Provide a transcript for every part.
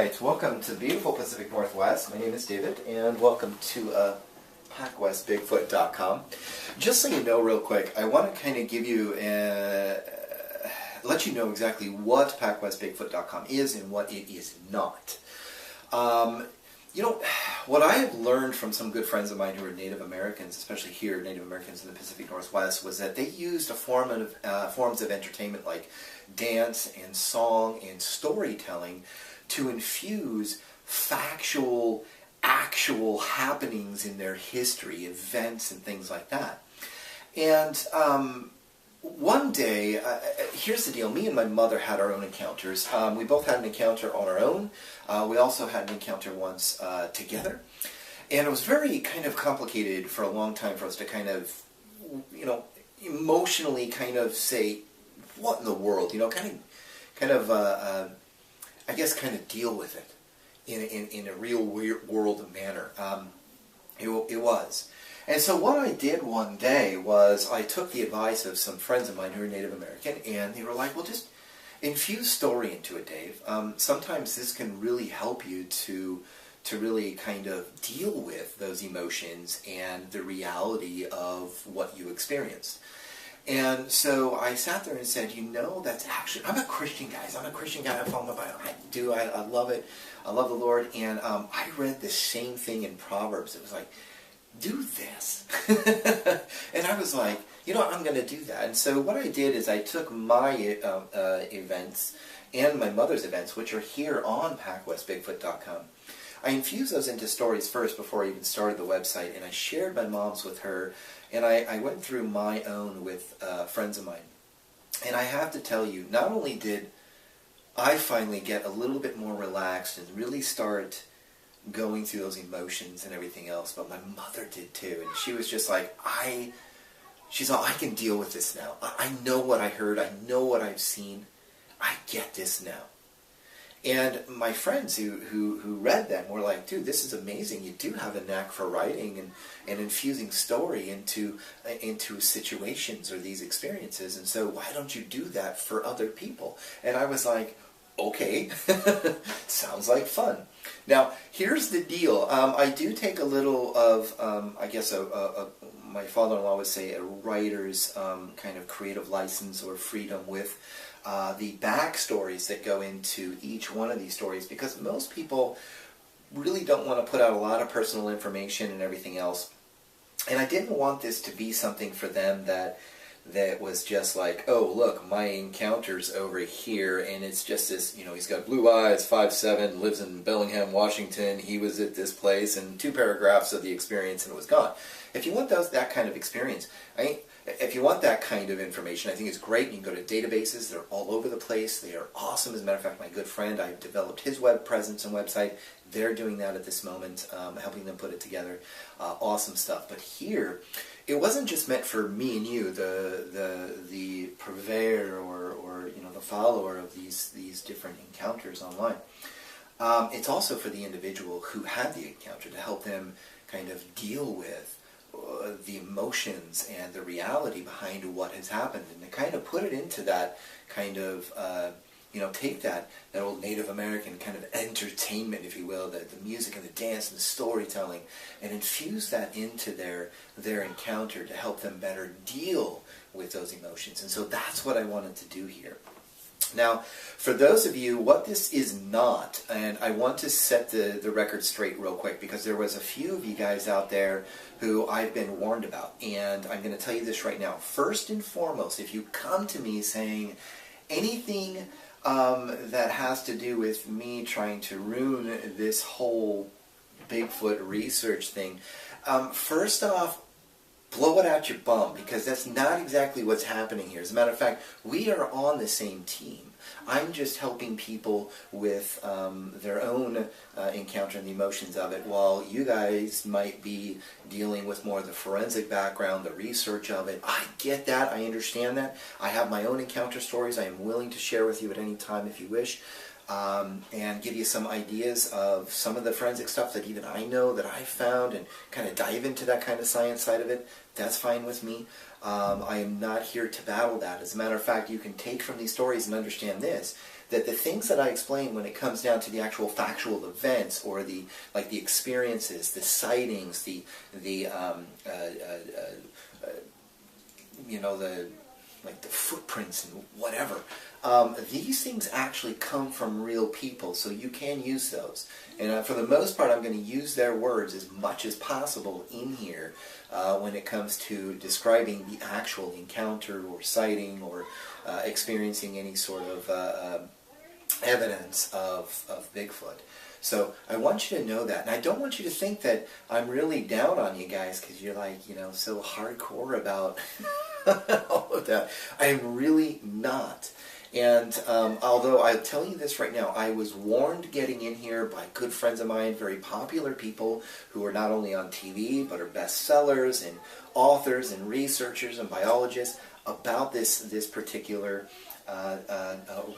right, welcome to the beautiful Pacific Northwest. My name is David, and welcome to PacWestBigfoot.com. Just so you know real quick, I want to kind of give you, let you know exactly what PacWestBigfoot.com is and what it is not. You know, what I have learned from some good friends of mine who are Native Americans, especially here, Native Americans in the Pacific Northwest, was that they used forms of entertainment like dance and song and storytelling to infuse factual, actual happenings in their history, events and things like that. And one day, here's the deal, me and my mother had our own encounters. We both had an encounter on our own. We also had an encounter once together. And it was very kind of complicated for a long time for us to kind of, you know, emotionally kind of say, what in the world, you know, I guess kind of deal with it in a real world manner. It was. And so what I did one day was I took the advice of some friends of mine who are Native American, and they were like, well, just infuse story into it, Dave. Sometimes this can really help you to really kind of deal with those emotions and the reality of what you experienced. And so I sat there and said, you know, that's actually, I'm a Christian, guys. I'm a Christian guy. I follow my Bible. I do. I love it. I love the Lord. And I read the same thing in Proverbs. It was like, do this. And I was like, you know, I'm going to do that. And so what I did is I took my events and my mother's events, which are here on PacWestBigfoot.com. I infused those into stories first before I even started the website, and I shared my mom's with her, and I went through my own with friends of mine. And I have to tell you, not only did I finally get a little bit more relaxed and really start going through those emotions and everything else, but my mother did too. And she was just like, she's all, I can deal with this now. I know what I heard. I know what I've seen. I get this now. And my friends who read them were like, dude, this is amazing. You do have a knack for writing and infusing story into situations or these experiences. And so why don't you do that for other people? And I was like, okay, sounds like fun. Now, here's the deal. I do take a little of, I guess, my father-in-law would say, a writer's kind of creative license or freedom with the backstories that go into each one of these stories, because most people really don't want to put out a lot of personal information and everything else. And I didn't want this to be something for them that was just like, oh, look, my encounter's over here, and it's just this, you know, he's got blue eyes, 5'7", lives in Bellingham, Washington, he was at this place, and 2 paragraphs of the experience, and it was gone. If you want that kind of experience, if you want that kind of information, I think it's great. You can go to databases. They're all over the place. They are awesome. As a matter of fact, my good friend, I've developed his web presence and website. They're doing that at this moment, helping them put it together. Awesome stuff. But here, it wasn't just meant for me and you, the purveyor or you know, the follower of these different encounters online. It's also for the individual who had the encounter, to help them kind of deal with the emotions and the reality behind what has happened, and to kind of put it into that kind of, you know, take that old Native American kind of entertainment, if you will, the music and the dance and the storytelling, and infuse that into their encounter to help them better deal with those emotions. And so that's what I wanted to do here. Now, for those of you, what this is not, and I want to set the record straight real quick, because there was a few of you guys out there who I've been warned about, and I'm going to tell you this right now. First and foremost, if you come to me saying anything that has to do with me trying to ruin this whole Bigfoot research thing, first off, blow it out your bum, because that's not exactly what's happening here. As a matter of fact, we are on the same team. I'm just helping people with their own encounter and the emotions of it, while you guys might be dealing with more of the forensic background, the research of it. I get that. I understand that. I have my own encounter stories I am willing to share with you at any time if you wish. And give you some ideas of some of the forensic stuff that even I know that I found, and kind of dive into that kind of science side of it. That's fine with me. I am not here to battle that. As a matter of fact, you can take from these stories and understand this, that the things that I explain when it comes down to the actual factual events, or the experiences, the sightings, the footprints and whatever, these things actually come from real people, so you can use those. And for the most part, I'm going to use their words as much as possible in here when it comes to describing the actual encounter or sighting or experiencing any sort of evidence of Bigfoot. So I want you to know that. And I don't want you to think that I'm really down on you guys because you're like, so hardcore about all of that. I am really not. And although I'll tell you this right now, I was warned getting in here by good friends of mine, very popular people who are not only on TV, but are bestsellers and authors and researchers and biologists about this particular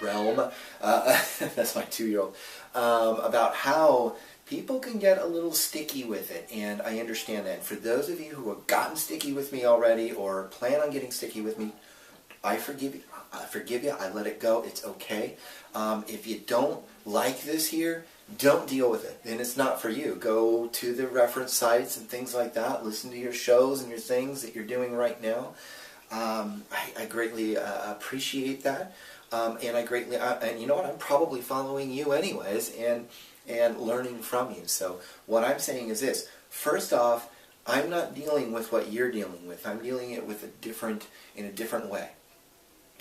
realm. That's my 2-year-old. About how people can get a little sticky with it, and I understand that. And for those of you who have gotten sticky with me already or plan on getting sticky with me, I forgive you. I let it go. It's okay. If you don't like this here, don't deal with it. Then it's not for you. Go to the reference sites and things like that. Listen to your shows and your things that you're doing right now. I greatly appreciate that. And I greatly, and you know what? I'm probably following you anyways and learning from you. So what I'm saying is this. First off, I'm not dealing with what you're dealing with. I'm dealing it with in a different way.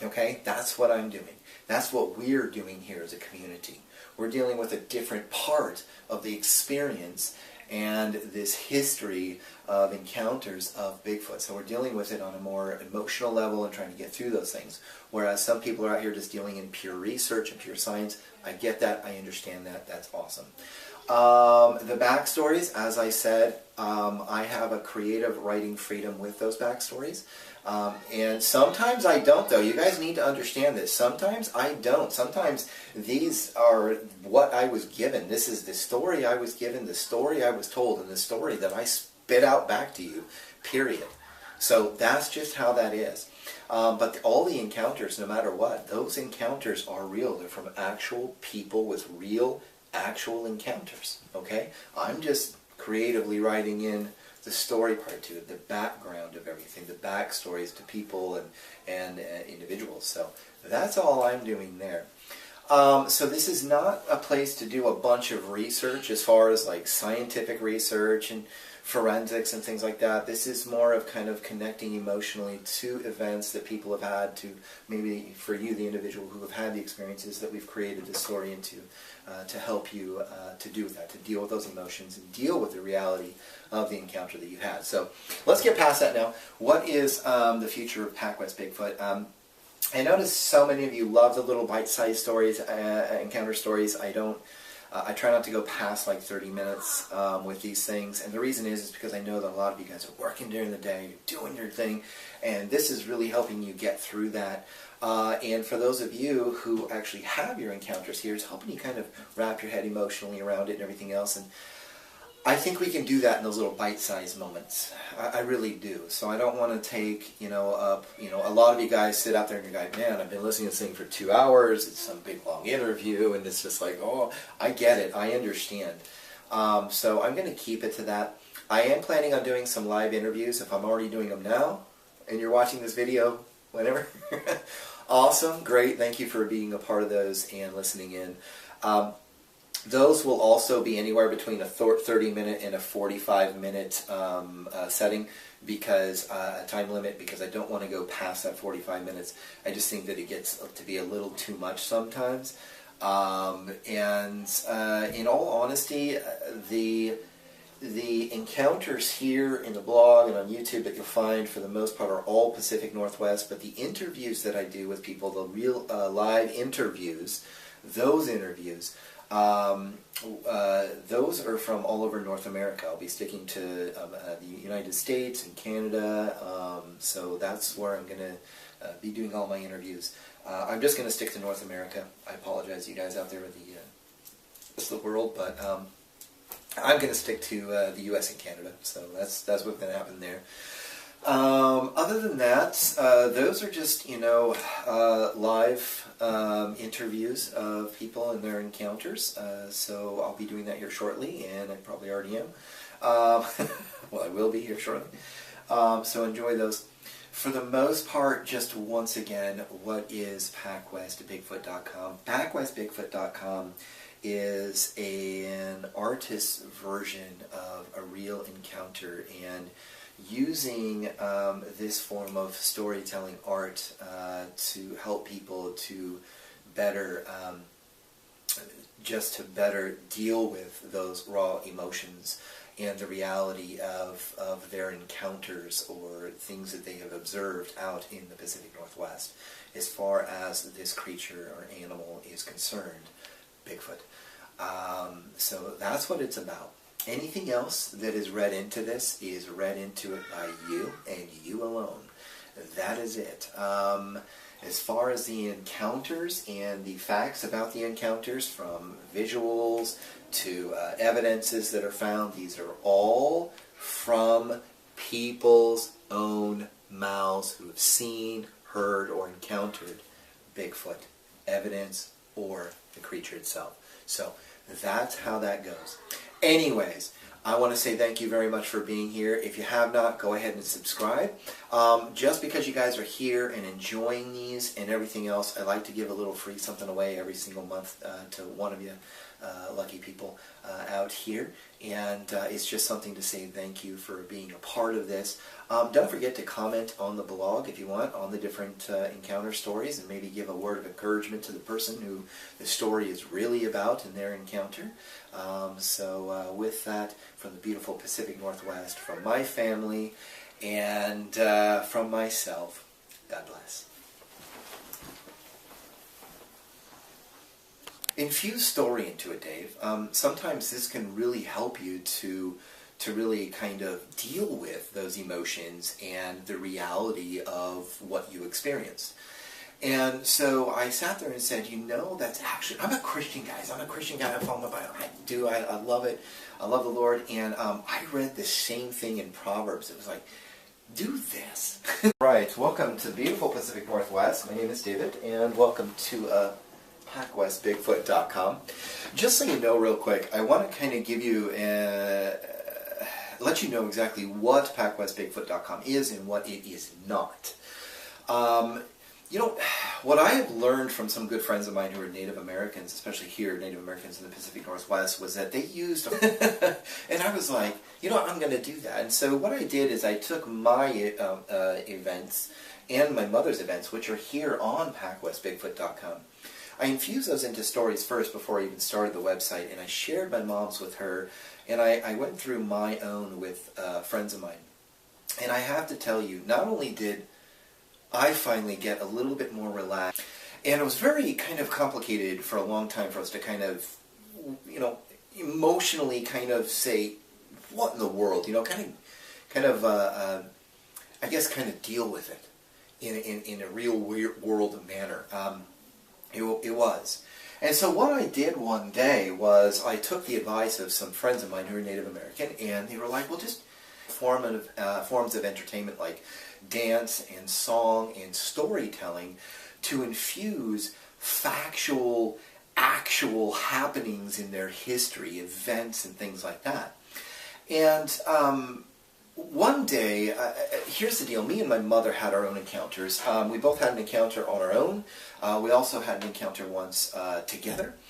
Okay? That's what I'm doing. That's what we're doing here as a community. We're dealing with a different part of the experience and this history of encounters of Bigfoot. So we're dealing with it on a more emotional level and trying to get through those things. Whereas some people are out here just dealing in pure research and pure science. I get that. I understand that. That's awesome. The backstories, as I said, I have a creative writing freedom with those backstories. And sometimes I don't, though. You guys need to understand this. Sometimes I don't. Sometimes these are what I was given. This is the story I was given, the story I was told, and the story that I spit out back to you, period. So that's just how that is. But all the encounters, no matter what, those encounters are real. They're from actual people with real, actual encounters. Okay? I'm just creatively writing in the story part to it, the background of everything, the backstories to people and individuals. So that's all I'm doing there. So this is not a place to do a bunch of research as far as like scientific research and forensics and things like that. This is more of kind of connecting emotionally to events that people have had, to maybe for you, the individual who have had the experiences that we've created this story into, to help you to do that, to deal with those emotions and deal with the reality of the encounter that you had. So let's get past that now. What is the future of Pacwest Bigfoot? I noticed so many of you love the little bite-sized stories, encounter stories. I try not to go past like 30 minutes with these things, and the reason is because I know that a lot of you guys are working during the day, you're doing your thing, and this is really helping you get through that. And for those of you who actually have your encounters here, it's helping you kind of wrap your head emotionally around it and everything else. And I think we can do that in those little bite-sized moments. I really do. So I don't want to take, a lot of you guys sit out there and you're like, man, I've been listening to this thing for 2 hours. It's some big long interview, and it's just like, oh, I get it. I understand. So I'm going to keep it to that. I am planning on doing some live interviews. If I'm already doing them now, and you're watching this video, whenever, awesome, great. Thank you for being a part of those and listening in. Those will also be anywhere between a 30-minute and a 45-minute setting, because a time limit, because I don't want to go past that 45 minutes. I just think that it gets to be a little too much sometimes. And in all honesty, the encounters here in the blog and on YouTube that you'll find for the most part are all Pacific Northwest, but the interviews that I do with people, the real live interviews, those interviews, those are from all over North America. I'll be sticking to the United States and Canada, so that's where I'm going to be doing all my interviews. I'm just going to stick to North America. I apologize to you guys out there in the rest of the world, but I'm going to stick to the U.S. and Canada, so that's what's going to happen there. Other than that, those are just, live interviews of people and their encounters. So I'll be doing that here shortly, and I probably already am. Well, I will be here shortly. So enjoy those. For the most part, just once again, what is PacWestBigfoot.com? PacWestBigfoot.com is an artist's version of a real encounter, and using this form of storytelling art to help people to better, just to better deal with those raw emotions and the reality of their encounters or things that they have observed out in the Pacific Northwest as far as this creature or animal is concerned, Bigfoot. So that's what it's about. Anything else that is read into this is read into it by you and you alone. That is it. As far as the encounters and the facts about the encounters, from visuals to evidences that are found, these are all from people's own mouths who have seen, heard, or encountered Bigfoot, evidence, or the creature itself. So that's how that goes. Anyways, I want to say thank you very much for being here. If you have not, go ahead and subscribe. Just because you guys are here and enjoying these and everything else, I like to give a little free something away every single month to one of you lucky people out here. And it's just something to say thank you for being a part of this. Don't forget to comment on the blog if you want on the different encounter stories, and maybe give a word of encouragement to the person who the story is really about in their encounter. So with that, from the beautiful Pacific Northwest, from my family, and from myself, God bless. Infuse story into it, Dave. Sometimes this can really help you to really kind of deal with those emotions and the reality of what you experienced. And so I sat there and said, that's actually, I'm a Christian, guys. I'm a Christian guy. I follow the Bible. I do. I love it. I love the Lord. And I read the same thing in Proverbs. It was like, do this. Right. Welcome to beautiful Pacific Northwest. My name is David, and welcome to PacWestBigfoot.com. Just so you know real quick, I want to kind of give you let you know exactly what PacWestBigfoot.com is and what it is not. What I have learned from some good friends of mine who are Native Americans, especially here, Native Americans in the Pacific Northwest, was that they used, and I was like, I'm going to do that. And so what I did is I took my events and my mother's events, which are here on PacWestBigfoot.com. I infused those into stories first before I even started the website, and I shared my mom's with her, and I went through my own with friends of mine. And I have to tell you, not only did I finally get a little bit more relaxed, and it was very kind of complicated for a long time for us to kind of, emotionally kind of say, what in the world, kind of deal with it in a real world manner. It was. And so what I did one day was I took the advice of some friends of mine who are Native American, and they were like, well, just forms of entertainment like dance and song and storytelling to infuse factual, actual happenings in their history, events and things like that. And one day, here's the deal, me and my mother had our own encounters. We both had an encounter on our own. We also had an encounter once together.